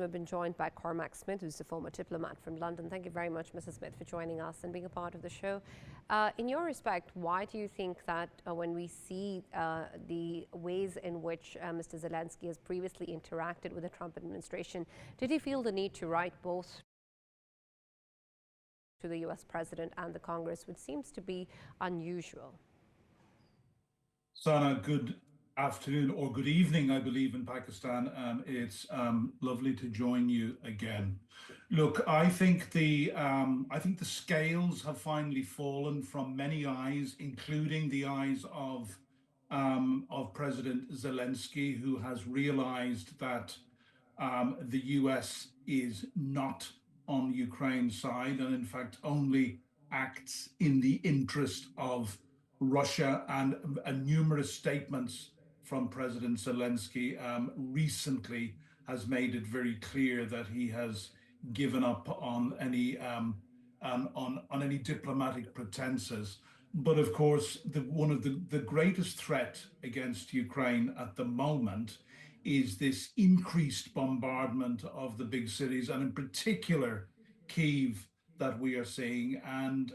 we've been joined by Cormac Smith, who's a former diplomat from London. Thank you very much, Mr. Smith, for joining us and being a part of the show. In your respect, why do you think that when we see the ways in which Mr. Zelensky has previously interacted with the Trump administration, did he feel the need to write both to the US president and the Congress, which seems to be unusual? Sana, good afternoon or good evening, I believe, in Pakistan. It's lovely to join you again. Look, I think the scales have finally fallen from many eyes, including the eyes of President Zelensky, who has realized that the US is not on Ukraine's side and, in fact, only acts in the interest of Russia, and numerous statements from President Zelensky recently has made it very clear that he has given up on any diplomatic pretenses. But of course, one of the greatest threat against Ukraine at the moment is this increased bombardment of the big cities, and in particular Kyiv, that we are seeing. And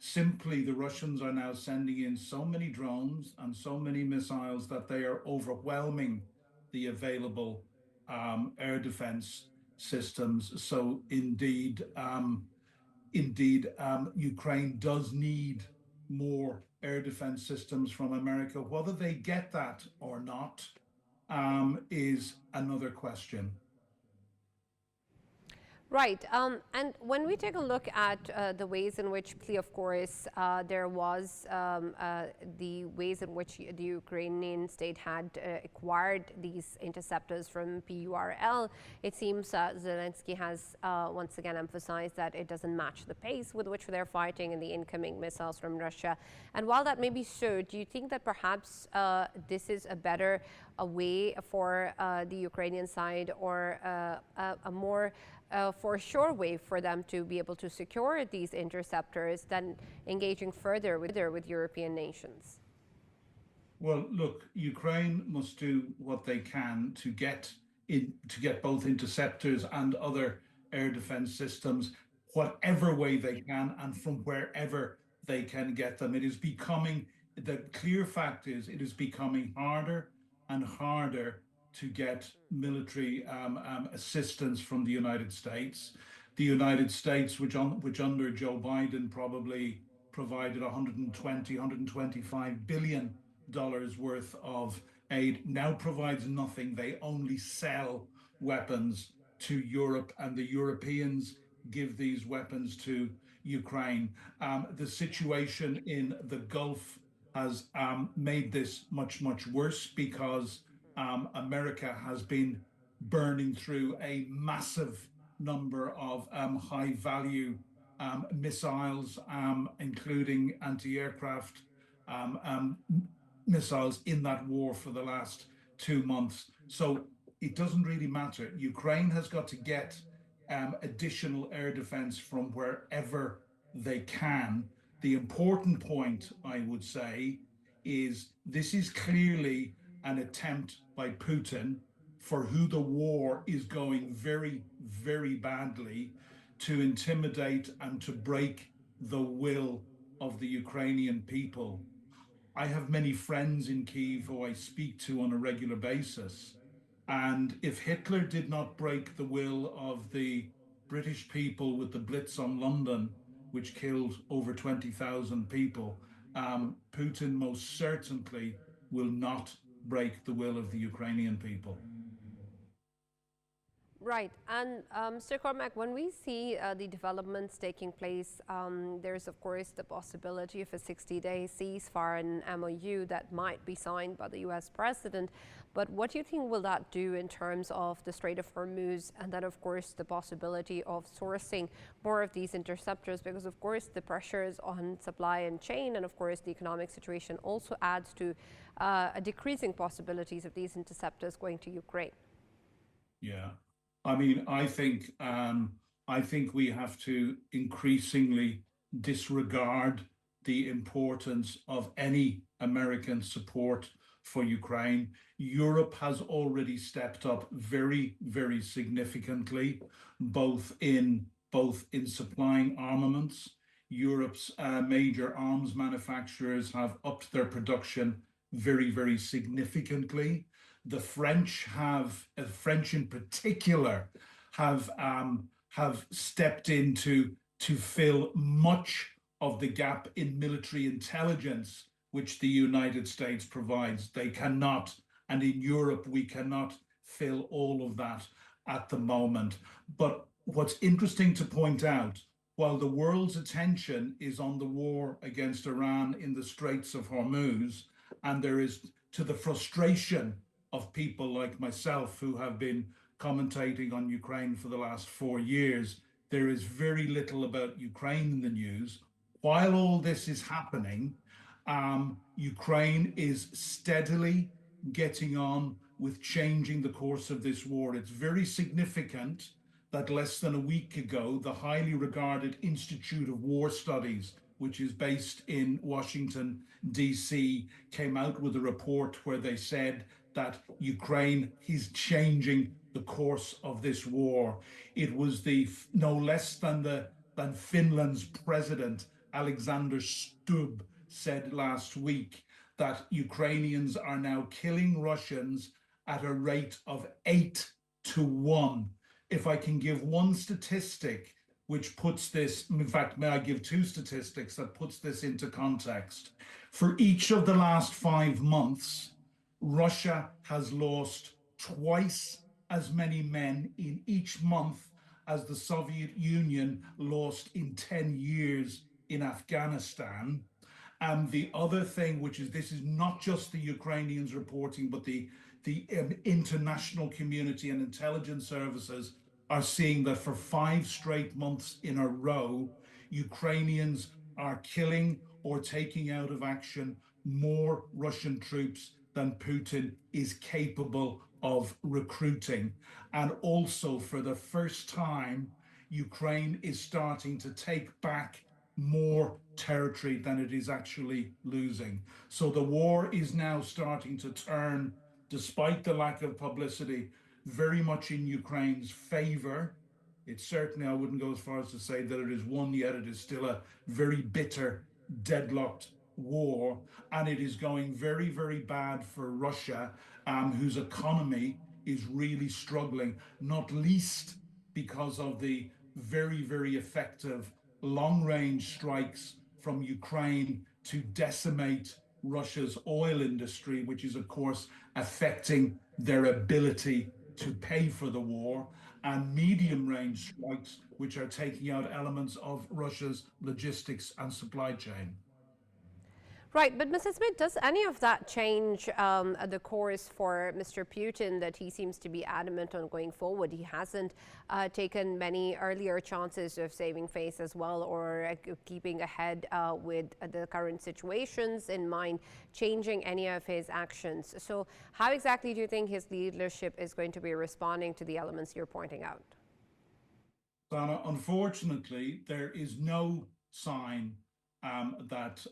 simply, the Russians are now sending in so many drones and so many missiles that they are overwhelming the available air defense systems. So indeed, Ukraine does need more air defense systems from America. Whether they get that or not is another question. Right. And when we take a look at the ways in which, of course, there was the ways in which the Ukrainian state had acquired these interceptors from PURL, it seems Zelensky has once again emphasized that it doesn't match the pace with which they're fighting in the incoming missiles from Russia. And while that may be so, do you think that perhaps this is a better way for the Ukrainian side, or a more for a sure way for them to be able to secure these interceptors than engaging further with European nations? Well, look, Ukraine must do what they can to get both interceptors and other air defense systems, whatever way they can and from wherever they can get them. The clear fact is, it is becoming harder and harder to get military assistance from the United States. The United States, which under Joe Biden probably provided $125 billion worth of aid, now provides nothing. They only sell weapons to Europe, and the Europeans give these weapons to Ukraine. The situation in the Gulf has made this much, much worse, because America has been burning through a massive number of high-value missiles, including anti-aircraft missiles, in that war for the last 2 months. So it doesn't really matter. Ukraine has got to get additional air defense from wherever they can. The important point, I would say, is this is clearly an attempt by Putin, for who the war is going very, very badly, to intimidate and to break the will of the Ukrainian people. I have many friends in Kyiv who I speak to on a regular basis. And if Hitler did not break the will of the British people with the Blitz on London, which killed over 20,000 people, Putin most certainly will not break the will of the Ukrainian people. Right. And Mr. Cormac, when we see the developments taking place, there's, of course, the possibility of a 60-day ceasefire and MOU that might be signed by the U.S. president. But what do you think will that do in terms of the Strait of Hormuz, and then, of course, the possibility of sourcing more of these interceptors? Because, of course, the pressures on supply and chain, and, of course, the economic situation also adds to a decreasing possibilities of these interceptors going to Ukraine. Yeah. I mean, I think we have to increasingly disregard the importance of any American support for Ukraine. Europe has already stepped up very, very significantly, both in supplying armaments. Europe's major arms manufacturers have upped their production very, very significantly. The French in particular, have stepped in to fill much of the gap in military intelligence which the United States provides. They cannot, and in Europe we cannot fill all of that at the moment. But what's interesting to point out, while the world's attention is on the war against Iran in the Straits of Hormuz, and there is, to the frustration of people like myself who have been commentating on Ukraine for the last 4 years, there is very little about Ukraine in the news. While all this is happening, Ukraine is steadily getting on with changing the course of this war. It's very significant that less than a week ago, the highly regarded Institute of War Studies, which is based in Washington, D.C., came out with a report where they said that Ukraine is changing the course of this war. It was no less than Finland's president, Alexander Stubb, said last week that Ukrainians are now killing Russians at a rate of 8-1. If I can give one statistic which puts this, in fact, may I give two statistics that puts this into context? For each of the last 5 months, Russia has lost twice as many men in each month as the Soviet Union lost in 10 years in Afghanistan. And the other thing, this is not just the Ukrainians reporting, but the international community and intelligence services are seeing that for 5 straight months in a row, Ukrainians are killing or taking out of action more Russian troops than Putin is capable of recruiting. And also, for the first time, Ukraine is starting to take back more territory than it is actually losing. So the war is now starting to turn, despite the lack of publicity, very much in Ukraine's favor. It's certainly, I wouldn't go as far as to say that it is won yet. It is still a very bitter, deadlocked war, and it is going very, very bad for Russia, whose economy is really struggling, not least because of the very, very effective long-range strikes from Ukraine to decimate Russia's oil industry, which is, of course, affecting their ability to pay for the war, and medium-range strikes, which are taking out elements of Russia's logistics and supply chain. Right, but Mr. Smith, does any of that change the course for Mr. Putin, that he seems to be adamant on going forward? He hasn't taken many earlier chances of saving face as well, or keeping ahead with the current situations in mind, changing any of his actions. So how exactly do you think his leadership is going to be responding to the elements you're pointing out? Donna, unfortunately, there is no sign that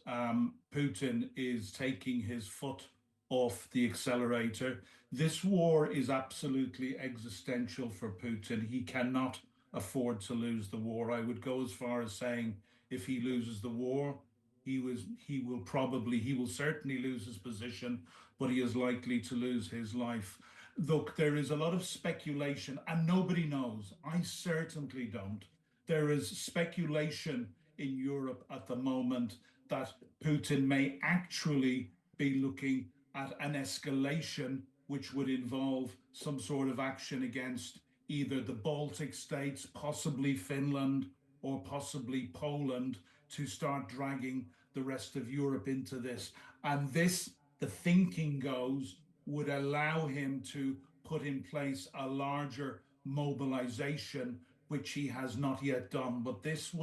Putin is taking his foot off the accelerator. This war is absolutely existential for Putin. He cannot afford to lose the war. I would go as far as saying if he loses the war, he will certainly lose his position, but he is likely to lose his life. Look, there is a lot of speculation, and nobody knows. I certainly don't. There is speculation in Europe at the moment that Putin may actually be looking at an escalation which would involve some sort of action against either the Baltic states, possibly Finland, or possibly Poland, to start dragging the rest of Europe into this. And this, the thinking goes, would allow him to put in place a larger mobilization, which he has not yet done. But this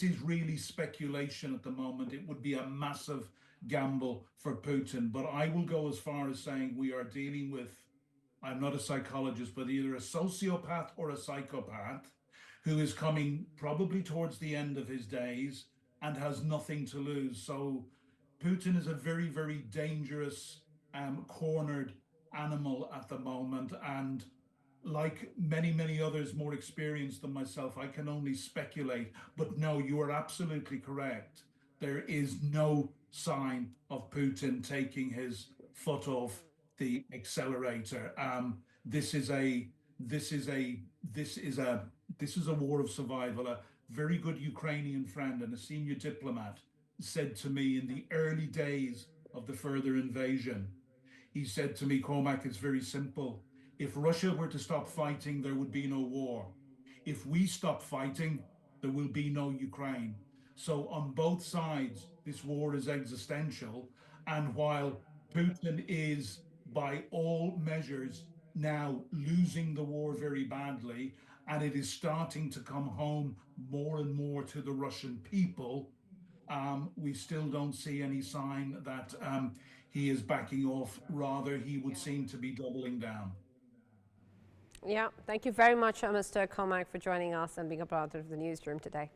is really speculation at the moment. It would be a massive gamble for Putin. But I will go as far as saying we are dealing with, I'm not a psychologist, but either a sociopath or a psychopath who is coming probably towards the end of his days and has nothing to lose. So Putin is a very, very dangerous cornered animal at the moment. And like many others more experienced than myself, I can only speculate. But no, you are absolutely correct. There is no sign of Putin taking his foot off the accelerator. This is a this is a this is a this is a war of survival. A very good Ukrainian friend and a senior diplomat said to me in the early days of the further invasion, he said to me, Cormac, it's very simple. If Russia were to stop fighting, there would be no war. If we stop fighting, there will be no Ukraine. So on both sides, this war is existential. And while Putin is, by all measures, now losing the war very badly, and it is starting to come home more and more to the Russian people, we still don't see any sign that he is backing off. Rather, he would seem to be doubling down. Yeah, thank you very much, Mr. Cormac, for joining us and being a part of the newsroom today.